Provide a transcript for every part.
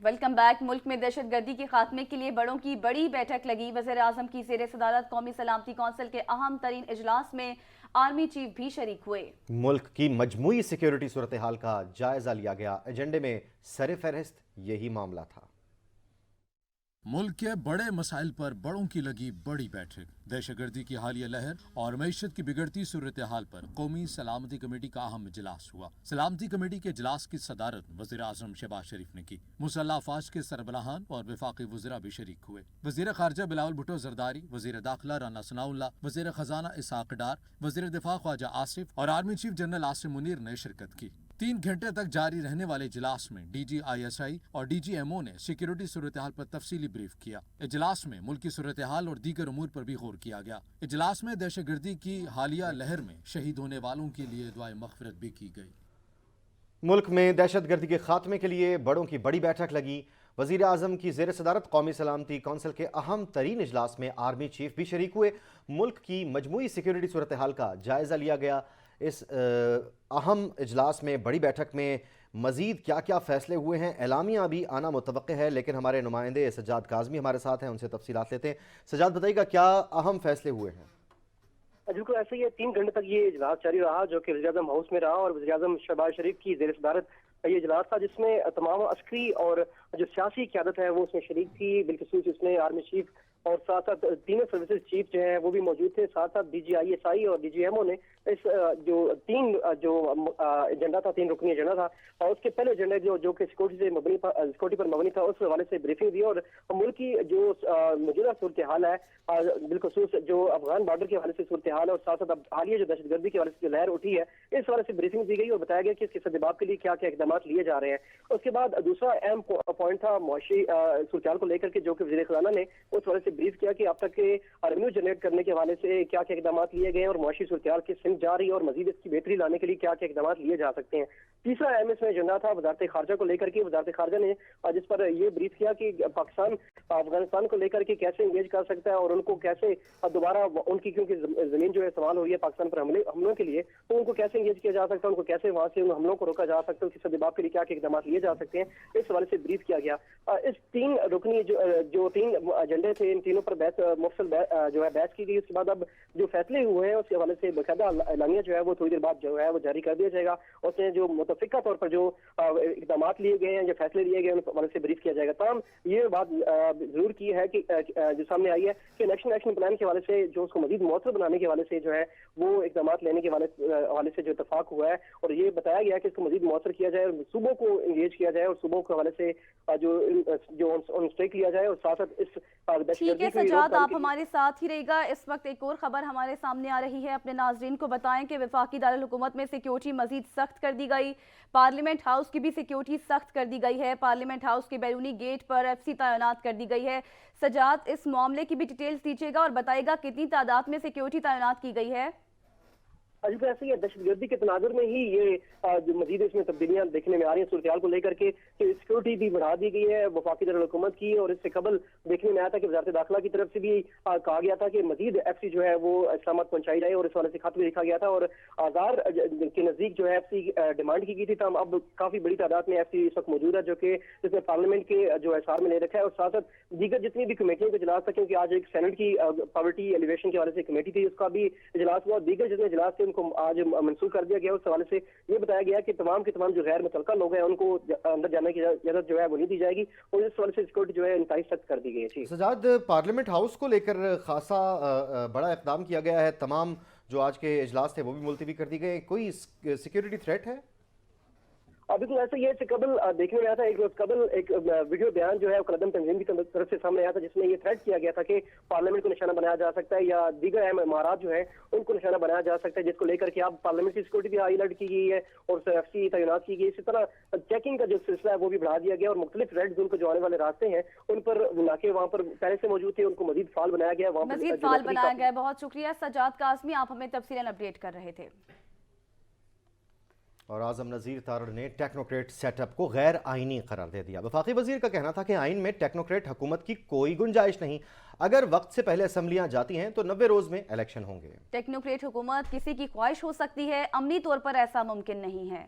Welcome back. ملک میں دہشت گردی کے خاتمے کے لیے بڑوں کی بڑی بیٹھک لگی۔ وزیر اعظم کی زیر صدارت قومی سلامتی کونسل کے اہم ترین اجلاس میں آرمی چیف بھی شریک ہوئے۔ ملک کی مجموعی سیکیورٹی صورتحال کا جائزہ لیا گیا۔ ایجنڈے میں سر فہرست یہی معاملہ تھا۔ ملک کے بڑے مسائل پر بڑوں کی لگی بڑی بیٹھک۔ دہشت گردی کی حالیہ لہر اور معیشت کی بگڑتی صورتحال پر قومی سلامتی کمیٹی کا اہم اجلاس ہوا۔ سلامتی کمیٹی کے اجلاس کی صدارت وزیر اعظم شہباز شریف نے کی۔ مسلح افواج کے سربراہان اور وفاقی وزراء بھی شریک ہوئے۔ وزیر خارجہ بلاول بھٹو زرداری، وزیر داخلہ رانا ثناء اللہ، وزیر خزانہ اسحاق ڈار، وزیر دفاع خواجہ آصف اور army chief general Asim Munir نے شرکت کی۔ 3 گھنٹے تک جاری رہنے والے اجلاس میں D G I S I اور ڈی جی ایم او نے سیکیورٹی صورتحال پر تفصیلی بریف کیا۔ اجلاس میں ملک کی صورتحال اور دیگر امور پر بھی غور کیا گیا۔ اجلاس میں دہشت گردی کی حالیہ لہر میں شہید ہونے والوں کے لیے دعائے مغفرت بھی کی گئی۔ ملک میں دہشت گردی کے خاتمے کے لیے بڑوں کی بڑی بیٹھک لگی۔ وزیر اعظم کی زیر صدارت قومی سلامتی کونسل کے اہم ترین اجلاس میں آرمی چیف بھی شریک ہوئے۔ ملک کی مجموعی سیکیورٹی صورتحال کا جائزہ لیا گیا۔ اس اہم اجلاس میں بڑی بیٹھک میں مزید کیا کیا فیصلے ہوئے ہیں، اعلامیہ بھی آنا متوقع ہے، لیکن ہمارے نمائندے سجاد کاظمی ہمارے ساتھ ہیں، ان سے تفصیلات لیتے ہیں۔ سجاد بتائیے گا کیا اہم فیصلے ہوئے ہیں؟ بالکل ایسے ہی 3 گھنٹے تک یہ اجلاس جاری رہا جو کہ وزیر اعظم ہاؤس میں رہا، اور وزیر اعظم شہباز شریف کی زیر صدارت یہ اجلاس تھا جس میں تمام عسکری اور جو سیاسی قیادت ہے وہ اس میں شریک تھی۔ بالخصوص اس میں آرمی چیف اور ساتھ ساتھ تینوں سروسز چیف جو ہیں وہ بھی موجود تھے۔ ساتھ ساتھ D G I S I اور ڈی جی ایم او نے اس جو 3 ایجنڈا تھا، 3 رکنی ایجنڈا تھا، اور اس کے پہلے ایجنڈا جو کہ سیکورٹی پر مبنی تھا، اس حوالے سے بریفنگ دی اور ملک کی جو موجودہ صورتحال ہے، بالخصوص جو افغان بارڈر کے حوالے سے صورتحال ہے اور ساتھ ساتھ حالیہ جو دہشت گردی کے حوالے سے جو لہر اٹھی ہے، اس حوالے سے بریفنگ دی گئی اور بتایا گیا کہ اس کے سدباب کے لیے کیا کیا اقدامات لیے جا رہے ہیں۔ اس کے بعد دوسرا اہم پوائنٹ تھا معاشی صورتحال کو لے کر کے، جو کہ وزیر خزانہ نے اس حوالے سے بریف کیا کہ اب تک کے ریونیو جنریٹ کرنے کے حوالے سے کیا کیا اقدامات لیے گئے اور معاشی صورتحال کس سمت جا رہی ہے اور مزید اس کی بہتری لانے کے لیے کیا کیا اقدامات لیے جا سکتے ہیں۔ تیسرا اہم اس میں ایجنڈا تھا وزارت خارجہ کو لے کر کے۔ وزارت خارجہ نے جس پر یہ بریف کیا کہ پاکستان افغانستان کو لے کر کے کیسے انگیج کر سکتا ہے اور ان کو کیسے دوبارہ ان کی، کیونکہ زمین جو ہے استعمال ہو رہی ہے پاکستان پر حملوں کے لیے، تو ان کو کیسے انگیج کیا جا سکتا ہے، ان کو کیسے وہاں سے ان حملوں کو روکا جا سکتا ہے، اس کے سدباب کے لیے کیا کیا اقدامات لیے جا سکتے ہیں، اس حوالے سے بریف کیا گیا۔ اس 3 رکنی جو 3 ایجنڈے تھے، ان تینوں پر مفصل جو ہے بحث کی گئی۔ اس کے بعد اب جو فیصلے ہوئے ہیں اس کے حوالے سے باقاعدہ اعلامیہ جو ہے وہ تھوڑی دیر بعد جو ہے وہ جاری کر دیا جائے گا۔ اس میں جو متفقہ طور پر جو اقدامات لیے گئے ہیں، جو فیصلے لیے گئے ہیں، ان حوالے سے بریف کیا جائے گا۔ تاہم یہ بات ضرور کی ہے کہ جو سامنے آئی ہے کہ نیشنل ایکشن پلان کے حوالے سے جو اس کو مزید مؤثر بنانے کے حوالے سے جو ہے وہ اقدامات لینے کے حوالے سے جو اتفاق ہوا ہے، اور یہ بتایا گیا کہ اس کو مزید مؤثر کیا جائے اور صوبوں کو انگیج کیا جائے اور صوبوں کے حوالے سے جو آن اسٹیک لیا جائے، اور ساتھ ساتھ اس ٹھیک ہے سجاد، آپ ہمارے ساتھ ہی رہے گا۔ اس وقت ایک اور خبر ہمارے سامنے آ رہی ہے، اپنے ناظرین کو بتائیں کہ وفاقی دارالحکومت میں سیکیورٹی مزید سخت کر دی گئی۔ پارلیمنٹ ہاؤس کی بھی سیکیورٹی سخت کر دی گئی ہے۔ پارلیمنٹ ہاؤس کے بیرونی گیٹ پر ایف سی تعینات کر دی گئی ہے۔ سجاد، اس معاملے کی بھی ڈیٹیلز دیجیے گا اور بتائے گا کتنی تعداد میں سیکیورٹی تعینات کی گئی ہے۔ ایسے ہی دہشت گردی کے تناظر میں ہی یہ جو مزید اس میں تبدیلیاں دیکھنے میں آ رہی ہیں صورتحال کو لے کر کے، کہ سیکورٹی بھی بڑھا دی گئی ہے وفاقی دارالحکومت کی، اور اس سے قبل دیکھنے میں آیا تھا کہ وزارت داخلہ کی طرف سے بھی کہا گیا تھا کہ مزید ایف سی جو ہے وہ اسلام آباد پہنچائی جائے، اور اس والے سے خط بھی لکھا گیا تھا اور آزار کے نزدیک جو ہے ایف سی ڈیمانڈ کی گئی تھی۔ تاہم اب کافی بڑی تعداد میں ایف سی اس وقت موجود ہے، جو کہ جس میں پارلیمنٹ کے جو احسار میں لے رکھا ہے، اور ساتھ ساتھ دیگر جتنی بھی کمیٹیوں کے اجلاس تھا، کیونکہ آج ایک سینٹ کی پاورٹی ایلیویشن کے حوالے سے کمیٹی تھی، اس کا بھی اجلاس ہوا، دیگر جتنے اجلاس تھے ان کو آج منسوخ کر دیا گیا۔ اس حوالے سے یہ بتایا گیا کہ تمام کے تمام جو غیر متعلقہ لوگ ہیں ان کو اندر جانے کی اجازت جو ہے وہ نہیں دی جائے گی، اور اس حوالے سے سیکورٹی جو ہے انتہائی سخت کر دی گئی ہے۔ سجاد، پارلیمنٹ ہاؤس کو لے کر خاصا بڑا اقدام کیا گیا ہے، تمام جو آج کے اجلاس تھے وہ بھی ملتوی کر دی گئے، کوئی سیکیورٹی تھریٹ ہے؟ بالکل ایسا یہ سے قبل دیکھنے میں آیا تھا، ایک روز قبل ایک ویڈیو بیان جو ہے قدم تنظیم کی طرف سے سامنے آیا تھا، جس میں یہ تھریٹ کیا گیا تھا کہ پارلیمنٹ کو نشانہ بنایا جا سکتا ہے یا دیگر اہم عمارات جو ہیں ان کو نشانہ بنایا جا سکتا ہے، جس کو لے کر کے اب پارلیمنٹ کی سیکورٹی بھی ہائی الرٹ کی گئی ہے اور ایف سی تعینات کی گئی۔ اسی طرح چیکنگ کا جو سلسلہ ہے وہ بھی بڑھا دیا گیا، اور مختلف ریڈ زون کو جو آنے والے راستے ہیں ان پر ناکے وہاں پر پہلے سے موجود تھے، ان کو مزید فعال بنایا گیا، مزید فعال بنایا گیا۔ بہت شکریہ سجاد کاظمی، آپ ہمیں تفصیلاً اپڈیٹ کر رہے تھے۔ اور اعظم نذیر تارڑ نے ٹیکنوکریٹ سیٹ اپ کو غیر آئینی قرار دے دیا۔ وفاقی وزیر کا کہنا تھا کہ آئین میں ٹیکنوکریٹ حکومت کی کوئی گنجائش نہیں، اگر وقت سے پہلے اسمبلیاں جاتی ہیں تو 90 روز میں الیکشن ہوں گے۔ ٹیکنوکریٹ حکومت کسی کی خواہش ہو سکتی ہے، عملی طور پر ایسا ممکن نہیں ہے۔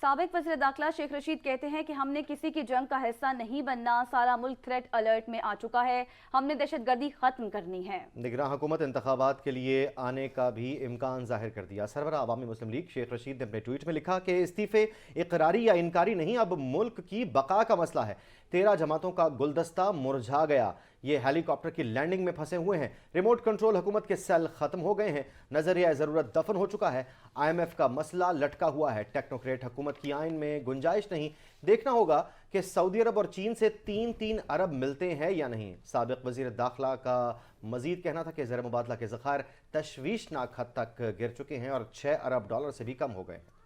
साबिक वज़ीर दाखिला शेख रशीद कहते हैं कि हमने किसी की जंग का हिस्सा नहीं बनना, सारा मुल्क थ्रेट अलर्ट में आ चुका है, हमने दहशतगर्दी खत्म करनी है। निगरान हुकूमत इंतखाबात के लिए आने का भी इम्कान जाहिर कर दिया। सरबराह अवामी मुस्लिम लीग शेख रशीद ने अपने ट्वीट में लिखा कि इस्तीफे इकरारी या इनकारी नहीं, अब मुल्क की बका का मसला है। 13 जमातों का गुलदस्ता मुरझा गया, ये हेलीकॉप्टर की लैंडिंग में फंसे हुए हैं, रिमोट कंट्रोल हुकूमत के सेल खत्म हो गए हैं, नजरिया ज़रूरत दफन हो चुका है, IMF का मसला लटका हुआ है, टेक्नोक्रेट हुकूमत की आइन में गुंजाइश नहीं। देखना होगा कि सऊदी अरब और चीन से 3-3 अरब मिलते हैं या नहीं। साबिक वजीर दाखिला का मजीद कहना था कि ज़र मुबादला के ज़खायर तशवीशनाक हद तक गिर चुके हैं और 6 अरब डॉलर से भी कम हो गए हैं।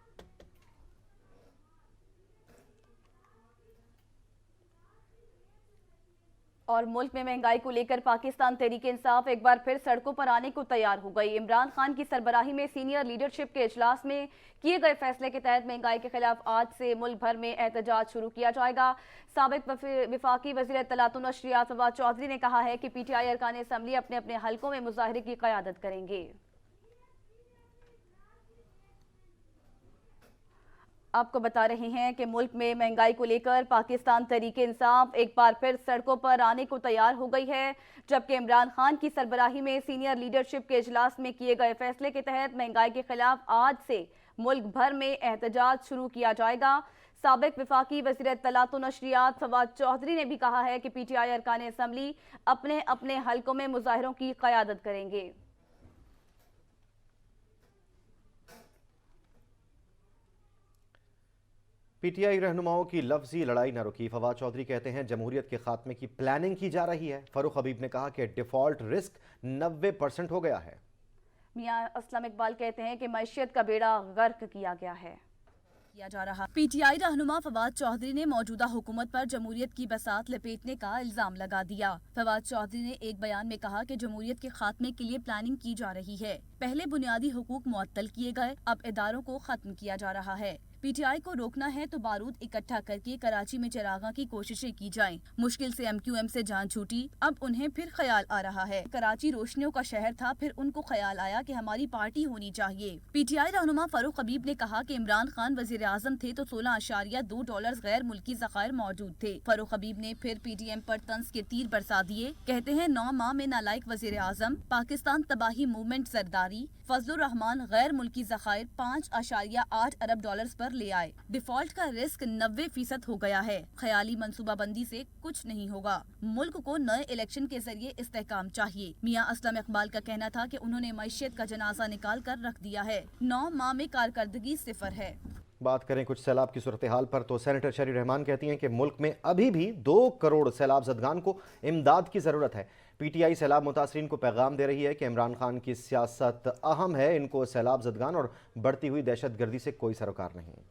और मुल्क में महंगाई को लेकर पाकिस्तान तहरीक इंसाफ एक बार फिर सड़कों पर आने को तैयार हो गई। इमरान खान की सरबराही में सीनियर लीडरशिप के इजलास में किए गए फैसले के तहत महंगाई के खिलाफ आज से मुल्क भर में एहतजाज शुरू किया जाएगा। साबिक वफाकी वज़ीर इत्तलात व नशरियात फवाद चौधरी ने कहा है कि PTI अरकान असम्बली अपने अपने हलकों में मुजाहरे की क़यादत करेंगे। आपको बता रहे हैं कि मुल्क में महंगाई को लेकर पाकिस्तान तहरीक इंसाफ एक बार फिर सड़कों पर आने को तैयार हो गई है, जबकि इमरान खान की सरबराही में सीनियर लीडरशिप के इजलास में किए गए फैसले के तहत महंगाई के खिलाफ आज से मुल्क भर में एहतजाज शुरू किया जाएगा। साबिक वफाकी वज़ीर इत्तलात व नशरियात फवाद चौधरी ने भी कहा है कि PTI अरकान असम्बली अपने अपने हलकों में मुजाहरों की क़यादत करेंगे। PTI रहनुमाओं की लफ्जी लड़ाई न रुकी। फवाद चौधरी कहते हैं जमहूरियत के खात्मे की प्लानिंग की जा रही है। फरूख हबीब ने कहा कि डिफॉल्ट रिस्क 90% हो गया है। मियां असलम इकबाल कहते हैं कि मैशियत का बेड़ा गर्क किया गया है। जा रहा PTI रहनुमा फवाद चौधरी ने मौजूदा हुकूमत पर जमहूरियत की बसात लपेटने का इल्जाम लगा दिया। फवाद चौधरी ने एक बयान में कहा कि जमहूरियत के खात्मे के लिए प्लानिंग की जा रही है। पहले बुनियादी हुकूक मुअत्तल किए गए, अब इदारों को खत्म किया जा रहा है। PTI को रोकना है तो बारूद इकट्ठा करके कराची में चरागा की कोशिशें की जाएं। मुश्किल से MQM से जान छूटी, अब उन्हें फिर ख्याल आ रहा है। कराची रोशनियों का शहर था, फिर उनको ख्याल आया कि हमारी पार्टी होनी चाहिए। PTI रहनुमा फारूक हबीब ने कहा कि इमरान खान वजीर आजम थे तो $16.2 गैर मुल्की ज़खायर मौजूद थे। फारूक हबीब ने फिर PTM पर तंज के तीर बरसा दिए। कहते हैं 9 माह में नालायक वजीर आजम, पाकिस्तान तबाही मूवमेंट सरदारी, फजलुर रहमान गैर मुल्की ज़खायर $5.8 अरब पर ले आए। डिफॉल्ट का रिस्क 90% हो गया है। ख्याली मंसूबाबंदी से कुछ नहीं होगा। मुल्क को नए इलेक्शन के जरिए इस्तेहकाम चाहिए। मियां असलम इकबाल का कहना था कि उन्होंने मैशियत का जनाजा निकाल कर रख दिया है। 9 माह में कारकर्दगी 0 है। बात करें कुछ सैलाब की सूरत हाल पर तो सेनेटर शरी रहमान कहती हैं कि मुल्क में अभी भी 2 करोड़ सैलाब ज़दगान को इमदाद की ज़रूरत है। PTI सैलाब मुतासरीन को पैगाम दे रही है कि इमरान खान की सियासत अहम है, इनको सैलाब ज़दगान और बढ़ती हुई दहशतगर्दी से कोई सरोकार नहीं।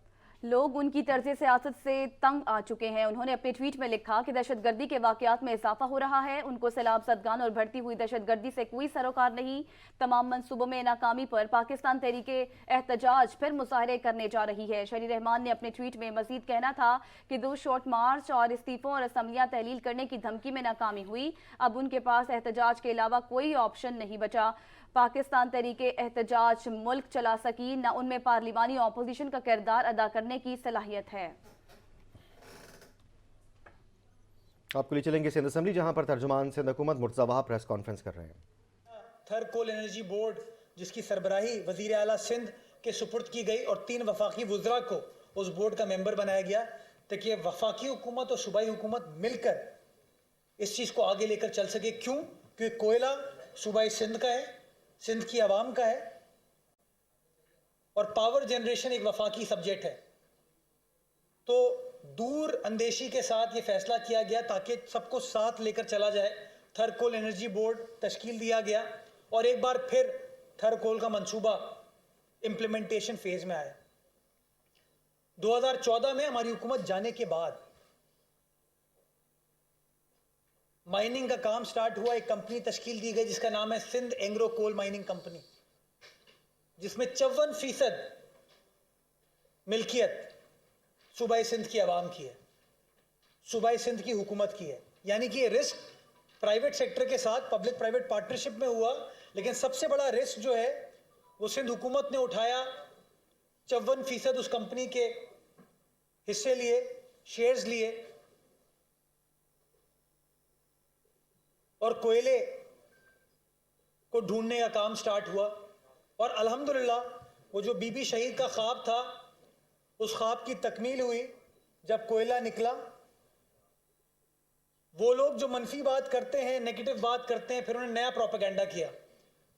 लोग उनकी तर्ज सियासत से तंग आ चुके हैं। उन्होंने अपने ट्वीट में लिखा कि दहशतगर्दी के वाकयात में इजाफा हो रहा है, उनको सैलाब ज़दगान और बढ़ती हुई दहशतगर्दी से कोई सरोकार नहीं। तमाम मंसूबों में नाकामी पर पाकिस्तान तहरीके एहतजाज फिर मुजाहरे करने जा रही है। शरी रहमान ने अपने ट्वीट में मजीद कहना था कि 2 शॉर्ट मार्च और इस्तीफों और असम्बलियाँ तहलील करने की धमकी में नाकामी हुई, अब उनके पास एहतजाज के अलावा कोई ऑप्शन नहीं बचा। पाकिस्तान तहरीके एहतजाज मुल्क चला सकी, न उनमें पार्लिमानी अपोजिशन का किरदार अदा करने की सलाहियत है। आपको ले चलेंगे सिंध असम्बली, जहां पर तर्जुमान सिंध हुकूमत मुर्तज़ा वहाब प्रेस कॉन्फ्रेंस कर रहे हैं। थर्ड कोल एनर्जी बोर्ड जिसकी सरबराही वजीर आला सिंध के सुपुर्द की गई और 3 वफाकी वुज़रा को उस बोर्ड का मेंबर बनाया गया, ताकि ये वफाकी हुकूमत और सूबाई हुकूमत मिलकर इस चीज़ को आगे लेकर चल सके। क्यों? क्योंकि कोयला सूबाई सिंध का है, सिंध की आवाम का है, और पावर जनरेशन एक वफाकी सब्जेक्ट है। तो दूर अंदेशी के साथ ये फैसला किया गया ताकि सबको साथ लेकर चला जाए। थर्ड कोल एनर्जी बोर्ड तश्कील दिया गया और एक बार फिर थर्ड कोल का मंसूबा इम्प्लीमेंटेशन फेज में आया। 2014 में हमारी हुकूमत जाने के बाद माइनिंग का काम स्टार्ट हुआ, एक कंपनी तश्कील दी गई जिसका नाम है Sindh Engro coal mining company, जिसमें 54% मिल्कियत सूबाई सिंध की आवाम की है, सूबाई सिंध की हुकूमत की है। यानी कि ये रिस्क प्राइवेट सेक्टर के साथ पब्लिक प्राइवेट पार्टनरशिप में हुआ, लेकिन सबसे बड़ा रिस्क जो है वो सिंध हुकूमत ने उठाया। 54% उस कंपनी के हिस्से लिए, शेयर्स लिए और कोयले को ढूंढने का काम स्टार्ट हुआ। और अल्हम्दुलिल्लाह वो जो बीबी शहीद का ख्वाब था, उस ख्वाब की तकमील हुई जब कोयला निकला। वो लोग जो मनफी बात करते हैं, नेगेटिव बात करते हैं, फिर उन्होंने नया प्रोपेगेंडा किया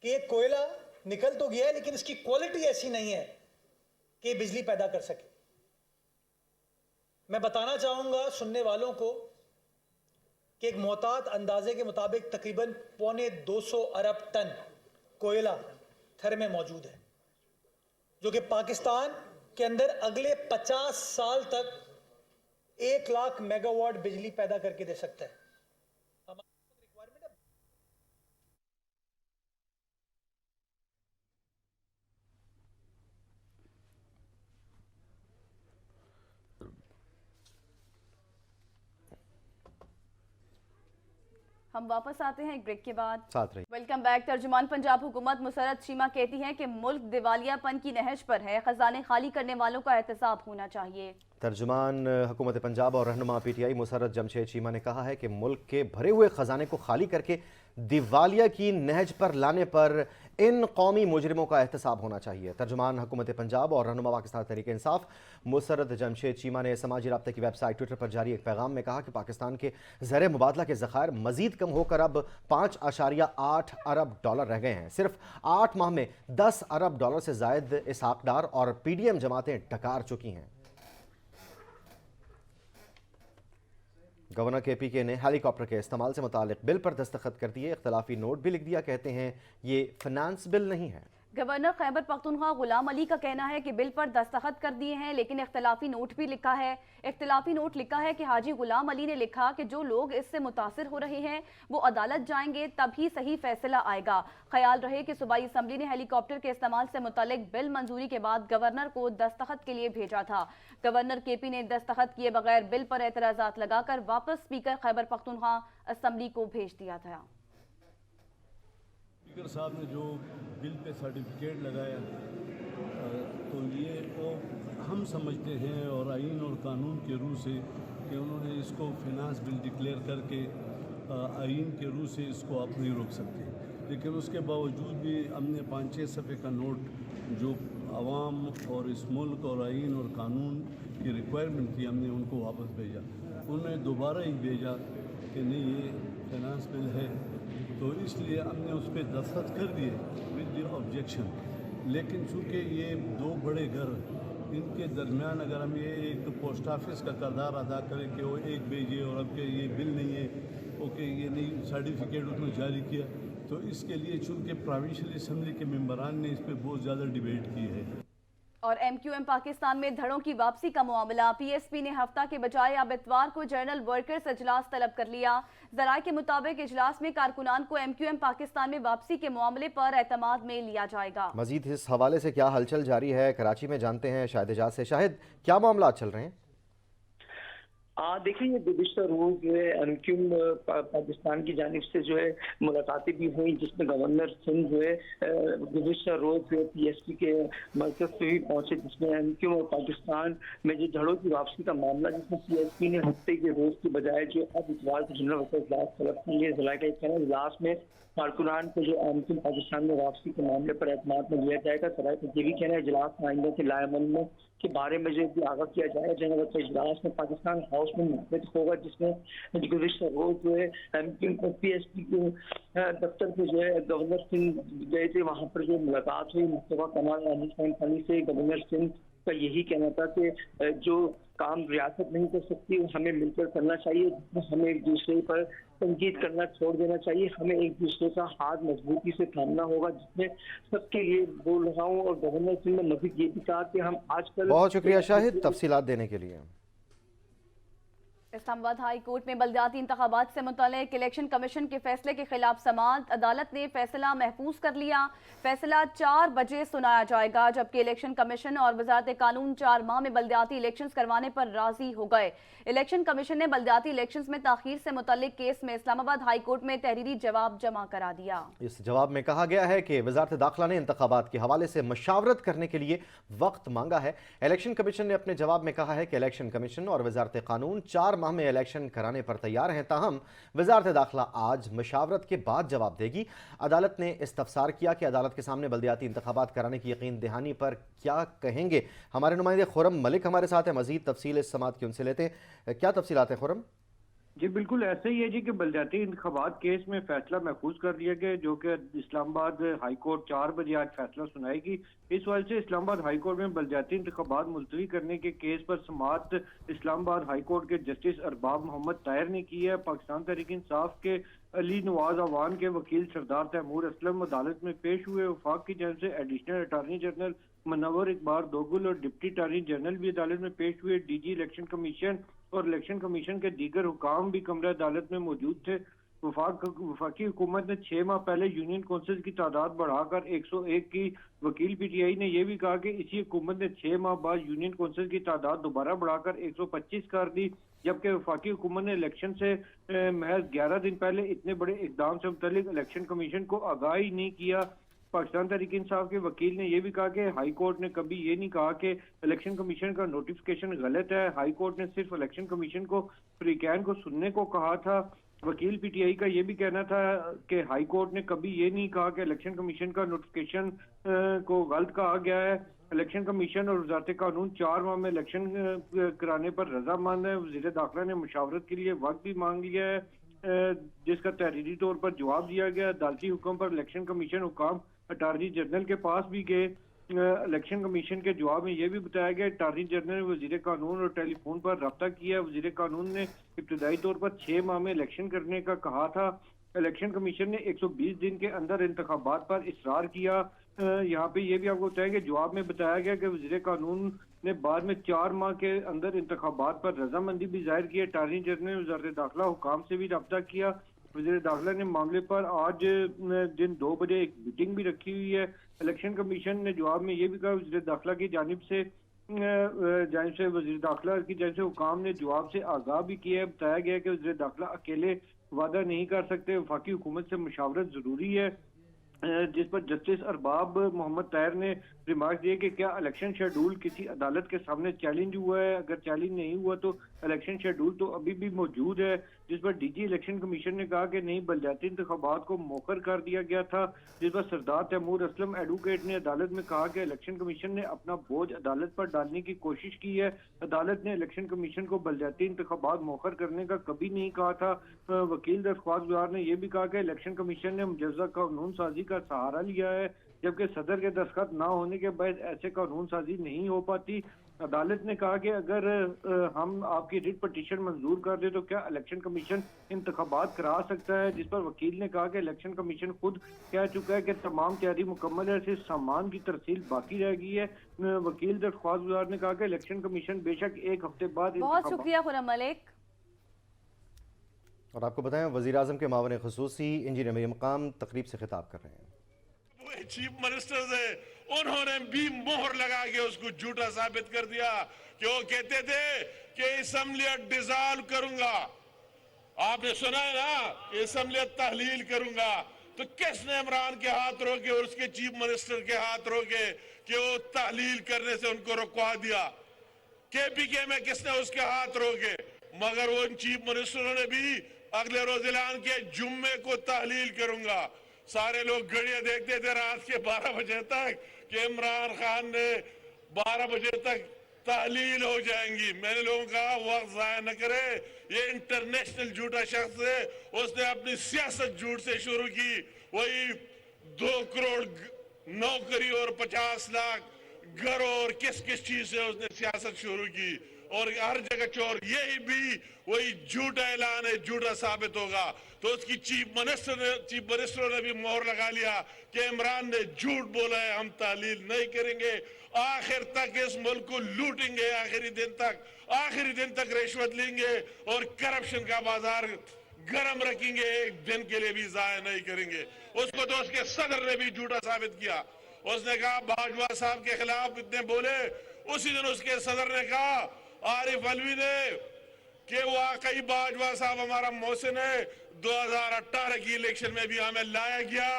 कि ये कोयला निकल तो गया है लेकिन इसकी क्वालिटी ऐसी नहीं है कि बिजली पैदा कर सके। मैं बताना चाहूंगा सुनने वालों को कि एक मोहतात अंदाजे के मुताबिक तकरीबन 250 अरब टन कोयला थर में मौजूद है, जो कि पाकिस्तान के अंदर अगले 50 साल तक 1 लाख मेगावाट बिजली पैदा करके दे सकता है। हम वापस आते हैं एक ब्रेक के बाद। साथ रहिए। Welcome back. तर्जुमान पंजाब हुकूमत मुसर्रत चीमा कहती है कि मुल्क दिवालियापन की नहज पर है, खजाने खाली करने वालों का एहतसाब होना चाहिए। तर्जुमान हुकूमत पंजाब और रहनुमा पीटीआई मुसर्रत जमशेद चीमा ने कहा है कि मुल्क के भरे हुए खजाने को खाली करके दिवालिया की नहज पर लाने पर इन कौमी मुजरिमों का एहतसाब होना चाहिए। तर्जुमान हुकूमत पंजाब और रहनुमा पाकिस्तान तहरीक इंसाफ मुसर्रत जमशेद चीमा ने समाजी राब्ते की वेबसाइट ट्विटर पर जारी एक पैगाम में कहा कि पाकिस्तान के ज़र मुबादला के ज़खायर मजीद कम होकर अब 5.8 अरब डॉलर रह गए हैं। सिर्फ 8 माह में 10 अरब डॉलर से जायद इसहाक डार और PDM जमातें डकार चुकी हैं। गवर्नर KPK ने हेलीकॉप्टर के इस्तेमाल से मुतालिक बिल पर दस्तखत कर दिए, इख्तलाफी नोट भी लिख दिया। कहते हैं ये फाइनेंस बिल नहीं है। गवर्नर खैबर पख्तूनख्वा गुलाम अली का कहना है कि बिल पर दस्तखत कर दिए हैं लेकिन इख्तलाफी नोट भी लिखा है। इख्तलाफी नोट लिखा है कि हाजी गुलाम अली ने लिखा कि जो लोग इससे मुतासिर हो रहे हैं वो अदालत जाएंगे तभी सही फैसला आएगा। ख्याल रहे कि सूबाई असम्बली ने हेलीकॉप्टर के इस्तेमाल से मुतालिक बिल मंजूरी के बाद गवर्नर को दस्तखत के लिए भेजा था। गवर्नर KP ने दस्तखत किए बगैर बिल पर एतराज़ात लगाकर वापस स्पीकर खैबर पख्तूनख्वा असम्बली को भेज दिया था। स्पीकर साहब ने जो बिल पे सर्टिफिकेट लगाया तो ये तो हम समझते हैं और आइन और कानून के रूह से कि उन्होंने इसको फिनांस बिल डिक्लेयर करके आइन के रूह से इसको आप नहीं रोक सकते, लेकिन उसके बावजूद भी हमने 5-6 सफ़े का नोट जो आवाम और इस मुल्क और आइन और कानून की रिक्वायरमेंट थी हमने उनको वापस भेजा। उन्होंने दोबारा ही भेजा कि नहीं ये फाइनेंस बिल है, तो इसलिए हमने उस पर दस्तखत कर दिए विद द ऑब्जेक्शन। लेकिन चूँकि ये दो बड़े घर, इनके दरमियान अगर हम ये एक पोस्ट ऑफिस का किरदार अदा करें कि वो एक भेजे और अब के ये बिल नहीं है, ओके ये नहीं सर्टिफिकेट उसने जारी किया, तो इसके लिए चूँकि प्रोविंशियल असम्बली के मेंबरान ने इस पर बहुत ज़्यादा डिबेट की है। और MQM पाकिस्तान में धड़ों की वापसी का मामला। PSP ने हफ्ता के बजाय अब इतवार को जनरल वर्कर्स इजलास तलब कर लिया। ज़राए के मुताबिक इजलास में कारकुनान को MQM पाकिस्तान में वापसी के मामले पर एतमाद में लिया जाएगा। मजीद इस हवाले से क्या हलचल जारी है कराची में जानते हैं शाहिद एजाज से। शाहिद, क्या मामला चल रहे हैं? देखिए ये गुज़िश्ता रोज जो है MQM पाकिस्तान की जानिब से जो है मुलाकातें भी हुई, जिसमें गवर्नर सिंह जो है गुज़िश्ता रोज जो है PSP के मरकज़ पे भी पहुंचे, जिसमें MQM और पाकिस्तान में जो धड़ों की वापसी का मामला, जिसमें PSP ने हफ्ते के रोज की बजाय जो अब इतवार को जनरल वर्कर्स इजलास तलब के लिए ज़िला के इजलास में कारकुनान को जो MQM पाकिस्तान में वापसी के मामले पर एतमाद में लिया जाएगा। सराय का ये भी कहना है इजलास में आइंदा के लाएमन के बारे में जो भी आगाह किया जाएगा। जनरल वर्कर्स इजलास में पाकिस्तान हाउस में मुख्तलिफ होगा, जिसमें गुज़िश्ता रोज जो है MQM और PSP के दफ्तर पे जो है गवर्नर सिंह गए थे, वहाँ पर जो मुलाकात हुई मुस्तफा कमाल अली से गवर्नर सिंह का यही कहना था कि जो काम रियासत नहीं कर सकती वो हमें मिलकर करना चाहिए, हमें एक दूसरे पर तनकीद करना छोड़ देना चाहिए, हमें एक दूसरे का हाथ मजबूती से थामना होगा, जिसमें सबके लिए बोल रहा हूँ। और गवर्नर सिंह ने मज़ीद ये भी कहा कि हम आजकल। बहुत शुक्रिया शाहिद तफसीलात देने के लिए। اسلام آباد ہائی کورٹ میں بلدیاتی انتخابات سے متعلق الیکشن کمیشن کے فیصلے کے خلاف سماعت، عدالت نے فیصلہ محفوظ کر لیا۔ فیصلہ 4 بجے سنایا جائے گا، جبکہ الیکشن کمیشن اور وزارت قانون 4 ماہ میں بلدیاتی الیکشنز کروانے پر راضی ہو گئے۔ الیکشن کمیشن نے بلدیاتی الیکشنز میں تاخیر سے متعلق کیس میں اسلام آباد ہائی کورٹ میں تحریری جواب جمع کرا دیا۔ اس جواب میں کہا گیا ہے کہ وزارت داخلہ نے انتخابات کے حوالے سے مشاورت کرنے کے لیے وقت مانگا ہے۔ الیکشن کمیشن نے اپنے جواب میں کہا ہے کہ الیکشن کمیشن اور وزارت قانون 4 ماہ میں الیکشن کرانے پر تیار ہیں، تاہم وزارت داخلہ آج مشاورت کے بعد جواب دے گی۔ عدالت نے استفسار کیا کہ عدالت کے سامنے بلدیاتی انتخابات کرانے کی یقین دہانی پر کیا کہیں گے۔ ہمارے نمائندے خرم ملک ہمارے ساتھ ہیں، مزید تفصیل اس سماعت کی ان سے لیتے ہیں۔ کیا تفصیلات ہیں خرم؟ جی بالکل ایسا ہی ہے جی کہ بلدیاتی انتخابات کیس میں فیصلہ محفوظ کر دیا گیا، جو کہ اسلام آباد ہائی کورٹ 4 بجے آج فیصلہ سنائے گی۔ اس وجہ سے اسلام آباد ہائی کورٹ میں بلدیاتی انتخابات ملتوی کرنے کے کیس پر سماعت اسلام آباد ہائی کورٹ کے جسٹس ارباب محمد طاہر نے کی ہے۔ پاکستان تحریک انصاف کے علی نواز اعوان کے وکیل سردار تیمور اسلم عدالت میں پیش ہوئے۔ وفاق کی جانب سے ایڈیشنل اٹارنی جنرل منور اقبال دوگل اور ڈپٹی اٹارنی جنرل بھی عدالت میں پیش ہوئے۔ ڈی جی الیکشن کمیشن اور الیکشن کمیشن کے دیگر حکام بھی کمرہ عدالت میں موجود تھے۔ وفاقی حکومت نے 6 ماہ پہلے یونین کونسل کی تعداد بڑھا کر 101 کی۔ وکیل پی ٹی آئی نے یہ بھی کہا کہ اسی حکومت نے 6 ماہ بعد یونین کونسل کی تعداد دوبارہ بڑھا کر 125 کر دی، جبکہ وفاقی حکومت نے الیکشن سے محض 11 دن پہلے اتنے بڑے اقدام سے متعلق الیکشن کمیشن کو آگاہ ہی نہیں کیا۔ پاکستان تحریک انصاف کے وکیل نے یہ بھی کہا کہ ہائی کورٹ نے کبھی یہ نہیں کہا کہ الیکشن کمیشن کا نوٹیفیکیشن غلط ہے۔ ہائی کورٹ نے صرف الیکشن کمیشن کو فریقین کو سننے کو کہا تھا۔ وکیل پی ٹی آئی کا یہ بھی کہنا تھا کہ ہائی کورٹ نے کبھی یہ نہیں کہا کہ الیکشن کمیشن کا نوٹیفیکیشن کو غلط کہا گیا ہے۔ الیکشن کمیشن اور وزارت قانون 4 ماہ میں الیکشن کرانے پر رضامند ہے۔ وزیر داخلہ نے مشاورت کے لیے وقت بھی مانگ لیا ہے، جس کا تحریری طور پر جواب دیا گیا۔ عدالتی حکم پر الیکشن کمیشن حکام اٹارنی جنرل کے پاس بھی گئے۔ الیکشن کمیشن کے جواب میں یہ بھی بتایا گیا اٹارنی جنرل نے وزیر قانون اور ٹیلی فون پر رابطہ کیا۔ وزیر قانون نے ابتدائی طور پر 6 ماہ میں الیکشن کرنے کا کہا تھا۔ الیکشن کمیشن نے 120 دن کے اندر انتخابات پر اصرار کیا۔ یہاں پہ یہ بھی آپ کو بتایا کہ جواب میں بتایا گیا کہ وزیر قانون نے بعد میں 4 ماہ کے اندر انتخابات پر رضامندی بھی ظاہر کی۔ اٹارنی جنرل نے وزارت داخلہ حکام سے بھی رابطہ کیا۔ وزیر داخلہ نے معاملے پر آج دن 2 بجے ایک میٹنگ بھی رکھی ہوئی ہے۔ الیکشن کمیشن نے جواب میں یہ بھی کہا وزیر داخلہ کی جانب سے وزیر داخلہ کی جانب سے حکام نے جواب سے آگاہ بھی کیا ہے۔ بتایا گیا کہ وزیر داخلہ اکیلے وعدہ نہیں کر سکتے، وفاقی حکومت سے مشاورت ضروری ہے، جس پر جسٹس ارباب محمد طاہر نے ریمارک دیے کہ کیا الیکشن شیڈول کسی عدالت کے سامنے چیلنج ہوا ہے؟ اگر چیلنج نہیں ہوا تو الیکشن شیڈول تو ابھی بھی موجود ہے، جس پر ڈی جی الیکشن کمیشن نے کہا کہ نہیں، بلدیاتی انتخابات کو مؤخر کر دیا گیا تھا، جس پر سردار تیمور اسلم ایڈوکیٹ نے عدالت میں کہا کہ الیکشن کمیشن نے اپنا بوجھ عدالت پر ڈالنے کی کوشش کی ہے۔ عدالت نے الیکشن کمیشن کو بلدیاتی انتخابات مؤخر کرنے کا کبھی نہیں کہا تھا۔ وکیل درخواست گزار نے یہ بھی کہا کہ الیکشن کمیشن نے مجوزہ قانون سازی کا سہارا لیا ہے، جبکہ صدر کے دستخط نہ ہونے کے باعث ایسے قانون سازی نہیں ہو پاتی۔ عدالت نے کہا کہ اگر ہم آپ کی ریٹ پٹیشن منظور کر دیں تو کیا الیکشن کمیشن انتخابات کرا سکتا ہے، جس پر وکیل نے کہا کہ الیکشن کمیشن خود کہہ چکا ہے کہ تمام تیاری مکمل ہے، صرف سامان کی ترسیل باقی رہ گئی ہے۔ وکیل درخواست گزار نے کہا کہ الیکشن کمیشن بے شک 1 ہفتے بعد بہت شکریہ خرم ملک۔ اور آپ کو بتائیں وزیر اعظم کے معاون خصوصی انجینئر مریم مقام تقریب سے خطاب کر رہے ہیں۔ وہ چیف منسٹرز ہیں، انہوں نے بھی مہر لگا کے اس کو جھوٹا ثابت کر دیا کہ وہ کہتے تھے کہ اسمبلیت ڈیزالو کروں گا۔ آپ نے سنا ہے نا کہ اسمبلیت تحلیل کروں گا، تو کس نے عمران کے ہاتھ روکے اور اس کے چیف منسٹر کے ہاتھ روکے کہ وہ تحلیل کرنے سے ان کو رکوا دیا؟ کے پی کے میں کس نے اس کے ہاتھ روکے؟ مگر وہ ان چیف منسٹروں نے بھی اگلے روز اعلان کیا جمعے کو تحلیل کروں گا۔ سارے لوگ گھڑیاں دیکھتے تھے رات کے 12 بجے تک کہ عمران خان نے 12 بجے تک تحلیل ہو جائیں گی۔ میں نے لوگوں کا وقت ضائع نہ کرے، یہ انٹرنیشنل جھوٹا شخص ہے، اس نے اپنی سیاست جھوٹ سے شروع کی۔ وہی 2 کروڑ نوکری اور 50 لاکھ گھروں اور کس چیز سے اس نے سیاست شروع کی، اور ہر جگہ چور۔ یہی بھی وہی جھوٹا اعلان ہے، جھوٹا ثابت ہوگا۔ تو اس کی چیف منسٹروں نے بھی مہر لگا لیا کہ عمران نے جھوٹ بولا ہے، ہم تحلیل نہیں کریں گے۔ आखिर तक इस मुल्क को लूटेंगे, आखिरी दिन तक रिश्वत लेंगे और करप्शन का बाजार गरम रखेंगे, एक दिन के लिए भी जाया नहीं करेंगे। उसको तो उसके सदर ने भी झूठा साबित किया। उसने कहा बाजवा साहब के खिलाफ इतने बोले, उसी दिन उसके सदर ने कहा आरिफ अलवी ने कि वाकई बाजवा साहब हमारा मोहसिन है। 2018 की इलेक्शन में भी हमें लाया गया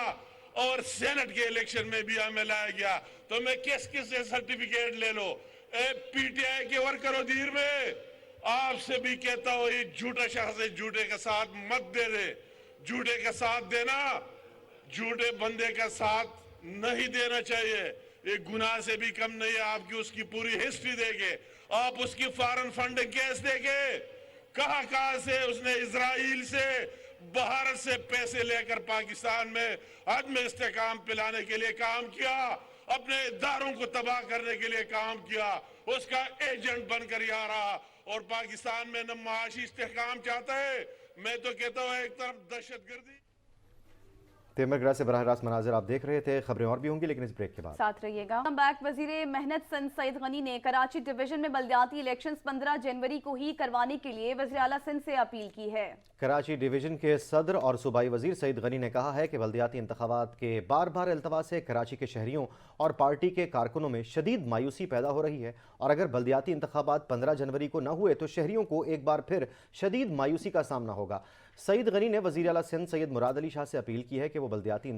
और सेनेट के इलेक्शन में भी हमें लाया गया। तो मैं किस से सर्टिफिकेट ले लो। पीटीआई के वर्करों धीर में आपसे भी कहता हूं, ये झूठा शख्स है, झूठे का साथ मत दे दे। झूठे का साथ देना झूठे बंदे का साथ नहीं देना चाहिए। ये गुनाह से भी कम नहीं है। आपकी उसकी पूरी हिस्ट्री देंगे, आप उसकी फॉरेन फंडिंग केस देंगे, कहां से उसने इजराइल से भारत से पैसे लेकर पाकिस्तान में अदम इस्तेकाम पिलाने के लिए काम किया, अपने इदारों को तबाह करने के लिए काम किया, उसका एजेंट बनकर ही आ रहा और पाकिस्तान में न माशी इस्तेकाम चाहता है। मैं तो कहता हूं एक तरफ दहशतगर्दी। तेमरगढ़ से बराह रास्त मनाजिर आप देख रहे थे। खबरें और भी होंगी लेकिन इस ब्रेक के बाद साथ रहिएगा। बैक वजीर मेहनत सिंध सईद गनी ने कराची डिवीजन में बल्दियाती इलेक्शंस 15 जनवरी को ही करवाने के लिए वज़ीर आला सिंध से अपील की है। कराची डिवीजन के सदर और सूबाई वजीर सईद गनी ने कहा है कि बल्दियाती इंतखाबात के बार बार अल्तवा से कराची के शहरियों और पार्टी के कारकुनों में शदीद मायूसी पैदा हो रही है और अगर बल्दियाती इंतखाबात 15 जनवरी को न हुए तो शहरियों को एक बार फिर शदीद मायूसी का सामना होगा। सईद गनी ने वज़ीर आला सिंध सैयद मुराद अली शाह से अपील की है कि वो बल्दियाती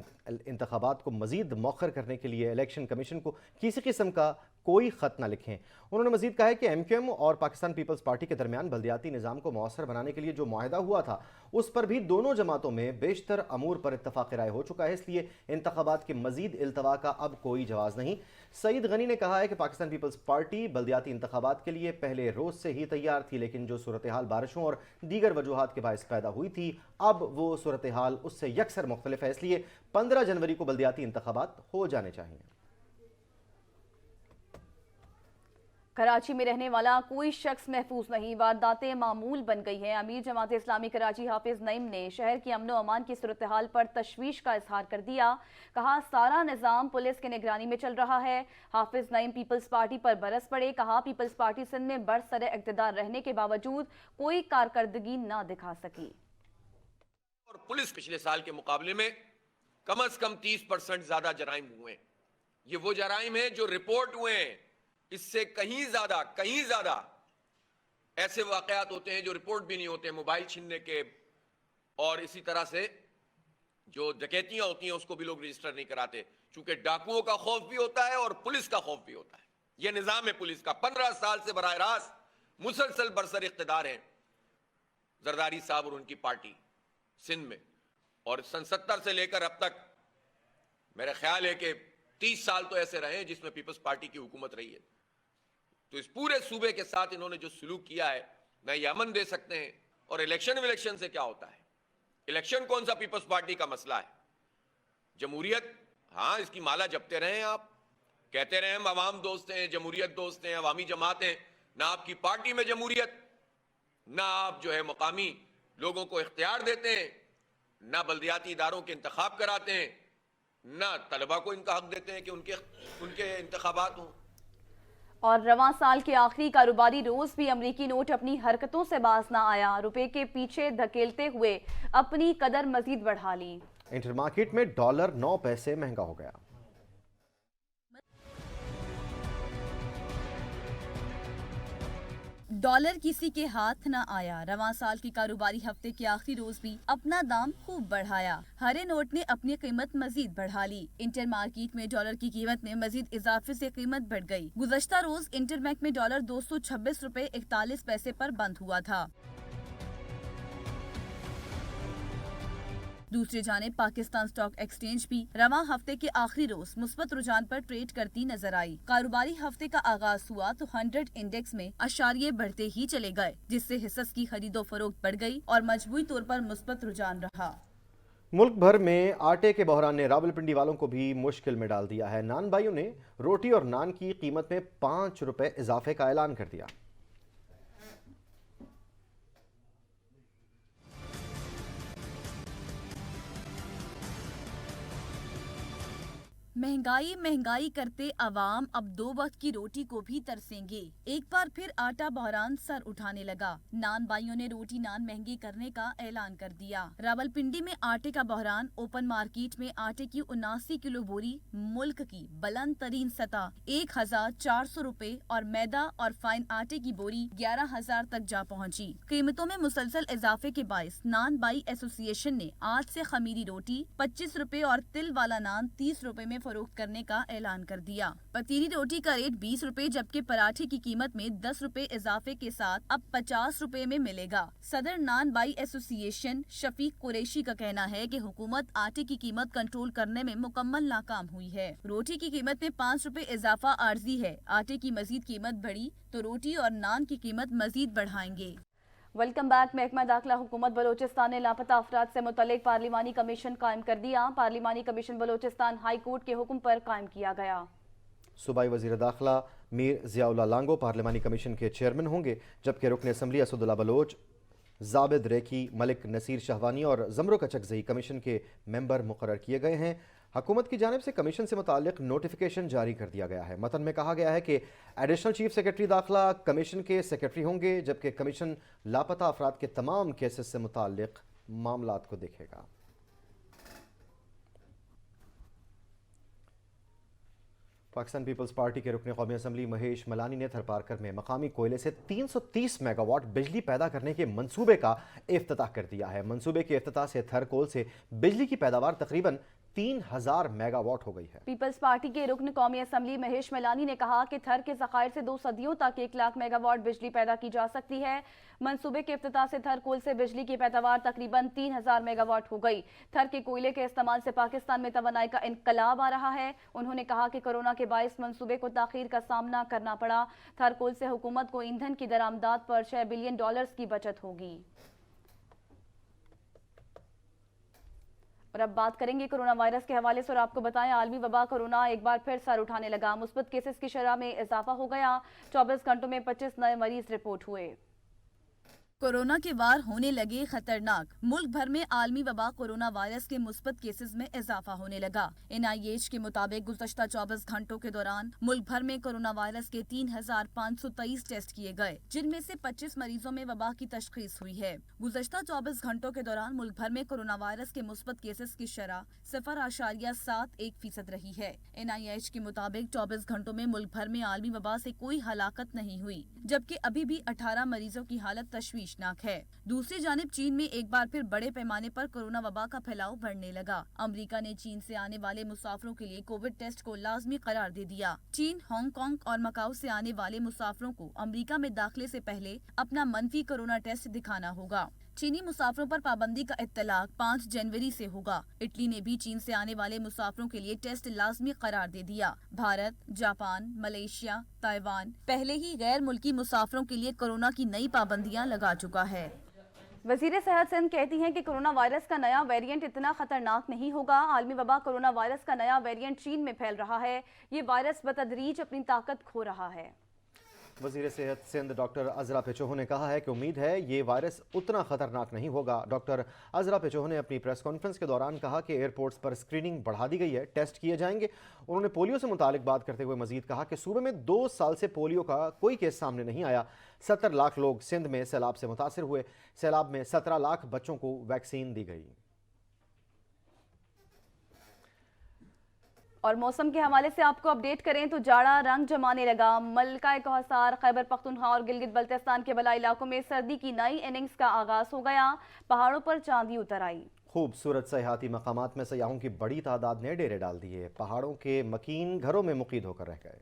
इंतखाबात को मज़ीद मौखर करने के लिए इलेक्शन कमीशन को किसी किस्म का कोई ख़त न लिखें। उन्होंने मज़ीद कहा है कि MQM और पाकिस्तान पीपल्स पार्टी के दरमियान बल्दियाती निज़ाम को मौसर बनाने के लिए जो मुआहदा हुआ था उस पर भी दोनों जमातों में बेशतर अमूर पर इत्तफ़ाक़ राय हो चुका है, इसलिए इंतखाबात के मज़ीद इल्तवा का अब कोई जवाज़ नहीं। सईद गनी ने कहा है कि पाकिस्तान पीपल्स पार्टी बल्दियाती इंतखाबात के लिए पहले रोज़ से ही तैयार थी, लेकिन जो सूरत हाल बारिशों और दीगर वजूहात के बायस पैदा हुई थी अब वो सूरत हाल उससे यकसर मुख्तलिफ है, इसलिए 15 जनवरी को बल्दियाती इंतखाबात हो जाने चाहिए। कराची में रहने वाला कोई शख्स महफूज नहीं, वारदातें मामूल बन गई हैं। अमीर जमात इस्लामी कराची हाफिज नईम ने शहर की अमन व अमान की सूरत हाल पर तशवीश का इजहार कर दिया। कहा सारा निज़ाम पुलिस के निगरानी में चल रहा है। हाफिज नईम पीपल्स पार्टी पर बरस पड़े। कहा पीपल्स पार्टी सिंध में बरसरे इक़्तिदार रहने के बावजूद कोई कारकर्दगी ना दिखा सकी और पुलिस पिछले साल के मुकाबले में कम से कम 30% ज्यादा जराइम हुए। ये वो जराइम हैं जो रिपोर्ट हुए हैं, इससे कहीं ज्यादा ऐसे वाकयात होते हैं जो रिपोर्ट भी नहीं होते, मोबाइल छीनने के और इसी तरह से जो डकैतियां होती हैं उसको भी लोग रजिस्टर नहीं कराते, चूंकि डाकुओं का खौफ भी होता है और पुलिस का खौफ भी होता है। यह निजाम है पुलिस का। 15 साल से बराह रास्त मुसलसल बरसर इख्तिदार हैं जरदारी साहब और उनकी पार्टी सिंध में, और सन 70 से लेकर अब तक मेरा ख्याल है कि 30 साल तो ऐसे रहे हैं जिसमें पीपल्स पार्टी की हुकूमत रही है। तो इस पूरे सूबे के साथ इन्होंने जो सलूक किया है न ये अमन दे सकते हैं। और इलेक्शन से क्या होता है? इलेक्शन कौन सा पीपल्स पार्टी का मसला है? जमहूरियत, हाँ इसकी माला जपते रहे, आप कहते रहे हम अवाम दोस्त हैं, जमहूरियत दोस्त हैं, अवामी जमात हैं। ना आपकी पार्टी में जमहूरियत, ना आप जो है मकामी लोगों को इख्तियार देते हैं, ना बल्दियाती इदारों के इंतखाब कराते हैं, ना तलबा को इनका हक देते हैं कि उनके इंतखाबात हों। और रवां साल के आखिरी कारोबारी रोज भी अमरीकी नोट अपनी हरकतों से बाज ना आया। रुपए के पीछे धकेलते हुए अपनी कदर मजीद बढ़ा ली। इंटरमार्केट में डॉलर 9 पैसे महंगा हो गया। डॉलर किसी के हाथ न आया। रवां साल की कारोबारी हफ्ते के आखिरी रोज भी अपना दाम खूब बढ़ाया। हरे नोट ने अपनी कीमत मजीद बढ़ा ली। इंटर मार्केट में डॉलर की कीमत में मजीद इजाफे से कीमत बढ़ गई। गुज़श्ता रोज इंटरबैंक में डॉलर 226 रुपए 41 पैसे पर बंद हुआ था। दूसरी जानिब पाकिस्तान स्टॉक एक्सचेंज भी रवां हफ्ते के आखिरी रोज मुस्बत रुझान पर ट्रेड करती नजर आई। कारोबारी हफ्ते का आगाज हुआ तो 100 इंडेक्स में अशारिये बढ़ते ही चले गए, जिससे हिस्सों की खरीदो फरोख्त बढ़ गई और मजबूरी तौर पर मुस्बत रुझान रहा। मुल्क भर में आटे के बहरान ने रावलपिंडी वालों को भी मुश्किल में डाल दिया है। नान भाइयों ने रोटी और नान की कीमत में 5 रुपए इजाफे का ऐलान कर दिया। महंगाई महंगाई करते अवाम अब 2 वक्त की रोटी को भी तरसेंगे। एक बार फिर आटा बहरान सर उठाने लगा। नान बाइयों ने रोटी नान महंगी करने का ऐलान कर दिया। रावलपिंडी में आटे का बहरान। ओपन मार्केट में आटे की 79 किलो बोरी मुल्क की बुलंद तरीन सतह 1400 रुपए और मैदा और फाइन आटे की बोरी 11,000 तक जा पहुंची। कीमतों में मुसलसल इजाफे के बायस नान बाई एसोसिएशन ने आज से खमीरी रोटी 25 रुपए और तिल वाला नान 30 रुपए में फरोख्त करने का ऐलान कर दिया। पतीली रोटी का रेट 20 रुपए जबकि पराठे की कीमत में 10 रुपए इजाफे के साथ अब 50 रुपए में मिलेगा। सदर नान बाई एसोसिएशन शफीक कुरैशी का कहना है कि हुकूमत आटे की कीमत कंट्रोल करने में मुकम्मल नाकाम हुई है। रोटी की कीमत में 5 रुपए इजाफा आर्जी है। आटे की मजीद कीमत बढ़ी तो रोटी और नान की कीमत मजीद बढ़ाएंगे। Welcome back. महकमा दाखिला हुकूमत बलोचिस्तान ने लापता अफराद से मुतल्लिक पार्लिमानी कमीशन कायम कर दिया। पार्लिमानी कमीशन बलोचिस्तान हाई कोर्ट के हुक्म पर कायम किया गया। सूबाई वज़ीर दाखिला मीर ज़ियाउल्लाह लांगो पार्लिमानी कमीशन के चेयरमैन होंगे, जबकि रुकन असम्बली असदुल्ला बलोच, जाबिद रेकी, मलिक नसीर शाहवानी और जमरो कचकजई कमीशन के मेंबर मुकर्रर किए गए हैं। हुकूमत की जानिब से कमीशन से मुताल्लिक नोटिफिकेशन जारी कर दिया गया है। मतन में कहा गया है कि एडिशनल चीफ सेक्रेटरी दाखिला कमीशन के सेक्रेटरी होंगे, जबकि कमीशन लापता अफराद के तमाम केसेस से मुताल्लिक मामलात को देखेगा। पाकिस्तान पीपल्स पार्टी के रुकन कौमी असम्बली महेश मलानी ने थरपारकर में मकामी कोयले से 330 मेगावाट बिजली पैदा करने के मंसूबे का इफ्तिताह कर दिया है। मंसूबे के इफ्तिताह से थर कोल से बिजली की पैदावार तकरीबन 3000 मेगावाट हो गई है। पीपल्स पार्टी के रुकन कौमी असम्बली महेश मलानी ने कहा कि थर के ज़खायर से 2 सदियों तक 1 लाख मेगावाट बिजली पैदा की जा सकती है। मंसूबे के इफ्तिताह से थर कोल से बिजली की पैदावार तकरीबन 3000 मेगावाट हो गई। थर के कोयले के इस्तेमाल से पाकिस्तान में तवानाई का इनकलाब आ रहा है। उन्होंने कहा कि कोरोना के बायस मंसूबे को ताखीर का सामना करना पड़ा। थर कोल से हुकूमत को ईंधन की दरामदात पर $6 बिलियन की बचत होगी। और अब बात करेंगे कोरोना वायरस के हवाले से और आपको बताएं आलमी वबा कोरोना एक बार फिर सर उठाने लगा। मुस्बत केसेस की शरह में इजाफा हो गया। 24 घंटों में 25 नए मरीज रिपोर्ट हुए। कोरोना के वार होने लगे खतरनाक। मुल्क भर में आलमी वबा कोरोना वायरस के मुस्बत केसेस में इजाफा होने लगा। NIH के मुताबिक गुज़श्ता 24 घंटों के दौरान मुल्क भर में कोरोना वायरस के 3523 टेस्ट किए गए, जिनमें से 25 मरीजों में वबा की तशखीस हुई है। गुज़श्ता 24 घंटों के दौरान मुल्क भर में कोरोना वायरस के मुस्बत केसेस की शरह 0.71% रही है। NIH के मुताबिक 24 घंटों में मुल्क भर में आलमी वबा से कोई हलाकत नहीं हुई, जबकि अभी भी 18 मरीजों की हालत तशवीश है। दूसरी जानिब चीन में एक बार फिर बड़े पैमाने पर कोरोना वबा का फैलाव बढ़ने लगा। अमेरिका ने चीन से आने वाले मुसाफिरों के लिए कोविड टेस्ट को लाजमी करार दे दिया। चीन, हांगकांग और मकाऊ से आने वाले मुसाफिरों को अमेरिका में दाखिले से पहले अपना मनफी कोरोना टेस्ट दिखाना होगा। चीनी मुसाफिरों पर पाबंदी का इत्तलाक 5 जनवरी से होगा। इटली ने भी चीन से आने वाले मुसाफिरों के लिए टेस्ट लाजमी करार दे दिया। भारत, जापान, मलेशिया, ताइवान पहले ही गैर मुल्की मुसाफिरों के लिए कोरोना की नई पाबंदियां लगा चुका है। वज़ीर सेहत सिंध कहती हैं कि कोरोना वायरस का नया वेरिएंट इतना खतरनाक नहीं होगा। आलमी वबा कोरोना वायरस का नया वेरिएंट चीन में फैल रहा है। ये वायरस बतदरीज अपनी ताकत खो रहा है। वज़ीर सेहत सिंध डॉक्टर अज़रा पेचोहो ने कहा है कि उम्मीद है ये वायरस उतना ख़तरनाक नहीं होगा। डॉक्टर अज़रा पेचोहो ने अपनी प्रेस कॉन्फ्रेंस के दौरान कहा कि एयरपोर्ट्स पर स्क्रीनिंग बढ़ा दी गई है, टेस्ट किए जाएंगे। उन्होंने पोलियो से मुतालिक बात करते हुए मजीद कहा कि सूबे में 2 साल से पोलियो का कोई केस सामने नहीं आया। 70 लाख लोग सिंध में सैलाब से मुतासिर हुए। सैलाब में 17 लाख बच्चों को वैक्सीन दी गई। और मौसम के हवाले से आपको अपडेट करें तो जाड़ा रंग जमाने लगा। मलका कहसार, खैबर पख्तूनख्वा और गिलगित बल्तिस्तान के बलाई इलाकों में सर्दी की नई इनिंग्स का आगाज हो गया। पहाड़ों पर चांदी उतर आई। खूबसूरत सयाहती मकामात में सयाहों की बड़ी तादाद ने डेरे डाल दिए। पहाड़ों के मकीन घरों में मुकीद होकर रह गए।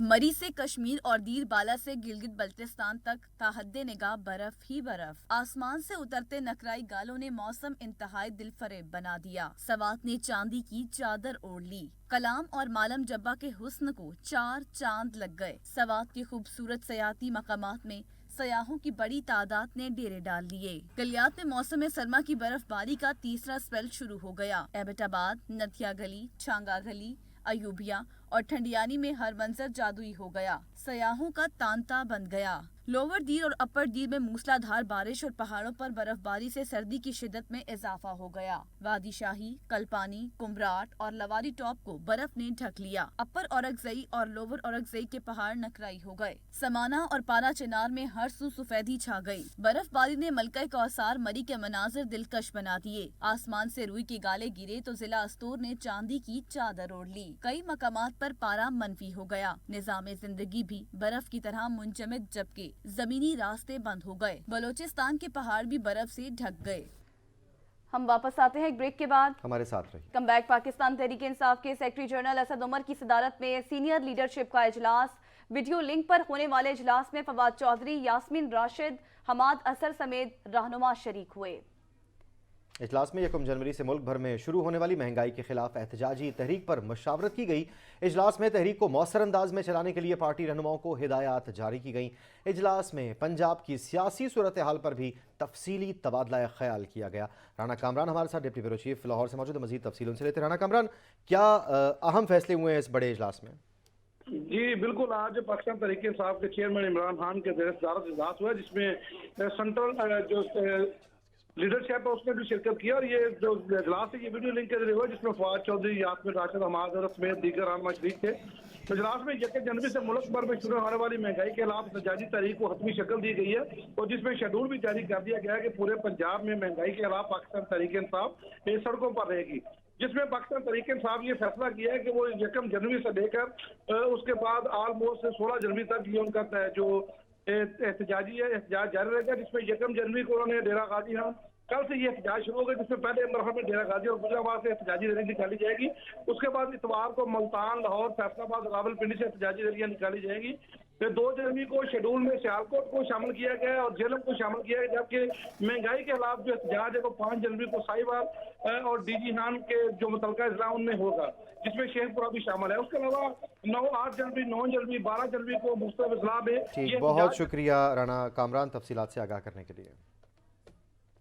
मरी से कश्मीर और दीर बाला से गिलगित बल्तिस्तान तक ताहद्दे निगाह बर्फ ही बर्फ। आसमान से उतरते नकराई गालों ने मौसम इंतहाई दिलफरेब बना दिया। सवात ने चांदी की चादर ओढ़ ली। कलाम और मालम जब्बा के हुस्न को 4 चांद लग गए। सवात के खूबसूरत सयाती मकामात में सयाहों की बड़ी तादाद ने डेरे डाल लिए। गलियात में मौसम सरमा की बर्फबारी का तीसरा स्पेल शुरू हो गया। एबटाबाद, नथिया गली, छांगा गली, अयूबिया और ठंडियानी में हर मंजर जादुई हो गया। सयाहों का तांता बन गया। लोअर दीर और अपर दीर में मूसलाधार बारिश और पहाड़ों पर बर्फबारी से सर्दी की शिद्दत में इजाफा हो गया। वादी शाही, कलपानी, कुमराट और लवारी टॉप को बर्फ ने ढक लिया। अपर औरंगजई और लोअर औरंगजई के पहाड़ नकराई हो गए। समाना और पारा चिनार में हर सू सफेदी छा गई। बर्फबारी ने मलका कौसार मरी के मनाजिर दिलकश बना दिए। आसमान से रुई के गाले गिरे तो जिला अस्तूर ने चांदी की चादर ओढ़ ली। कई मकामात पर पारा मनफी हो गया। निजाम जिंदगी भी बर्फ की तरह मुंजमद, जबकि जमीनी रास्ते बंद हो गए। बलोचिस्तान के पहाड़ भी बर्फ से ढक गए। हम वापस आते हैं एक ब्रेक के बाद। हमारे साथ रहिए। Come back. पाकिस्तान तहरीक इंसाफ के सेक्रेटरी जनरल असद उमर की सदारत में सीनियर लीडरशिप का इजलास। वीडियो लिंक पर होने वाले इजलास में फवाद चौधरी, यास्मीन राशिद, हमाद असर समेत रहनुमा शरीक हुए। इजलास में 1 जनवरी से मुल्क भर में शुरू होने वाली महंगाई के खिलाफ एहतजाजी तहरीक पर मशावरत की गई। इजलास में तहरीक को मौसर अंदाज में चलाने के लिए पार्टी रहनुमाओं को हिदायत जारी की गई। इजलास में पंजाब की सियासी सूरत हाल पर भी तफसीली तबादला ख्याल किया गया। राना कामरान हमारे साथ डिप्टी ब्यूरो चीफ लाहौर से मौजूद, मजीद तफसील उनसे लेते। राना कामरान, क्या अहम फैसले हुए हैं इस बड़े इजलास में? जी बिल्कुल, आज पाकिस्तान तहरीक इंसाफ के चेयरमैन इमरान खान के ज़ेर सदारत इजलास हुआ, जिसमें सेंट्रल जो लीडरशिप है उसने भी शिरकत की। और ये जो इजलास है ये वीडियो लिंक के जरिए हुआ, जिसमें फवाद चौधरी, यास्मीन राशिद, हमाद असर समेत दीगर रहनुमा शरीक थे। इजलास में 1 जनवरी से मुल्क भर में शुरू होने वाली महंगाई के खिलाफ एहतजाजी तहरीक को हतमी शक्ल दी गई है और जिसमें शेड्यूल भी जारी कर दिया गया है कि पूरे पंजाब में महंगाई के खिलाफ पाकिस्तान तहरीक इंसाफ सड़कों पर रहेगी। जिसमें पाकिस्तान तहरीक इंसाफ ये फैसला किया है कि वो 1 जनवरी से लेकर उसके बाद ऑलमोस्ट 16 जनवरी तक ये उनका जो एहतजाज जारी रहेगा, जिसमें 1 जनवरी को उन्होंने डेरा गाजी हम कल से ये एहतजाज शुरू होगा, जिसमें पहले मरहल में डेरा गाजी और गुजराबाद से एहतजाजी रैली निकाली जाएगी। उसके बाद इतवार को मुल्तान, लाहौर, फैसलाबाद, रावलपिंडी से एहतजाजी रैलियां निकाली जाएगी। फिर 2 जनवरी को शेड्यूल में सियालकोट को शामिल किया गया है और झेलम को शामिल किया गया, जबकि महंगाई के खिलाफ जो एहतजाज है वो 5 जनवरी को साहिवाल और डीजी खान के जो मुतलका अजला उनमें होगा, जिसमें शेखपुरा भी शामिल है। उसके अलावा 8 जनवरी, 9 जनवरी, 12 जनवरी को मुख्तलिफ अजला में। बहुत शुक्रिया राना कामरान तफसीलात से आगाह करने के लिए।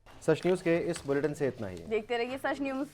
सच न्यूज़ के इस बुलेटिन से इतना ही। देखते रहिए सच न्यूज़।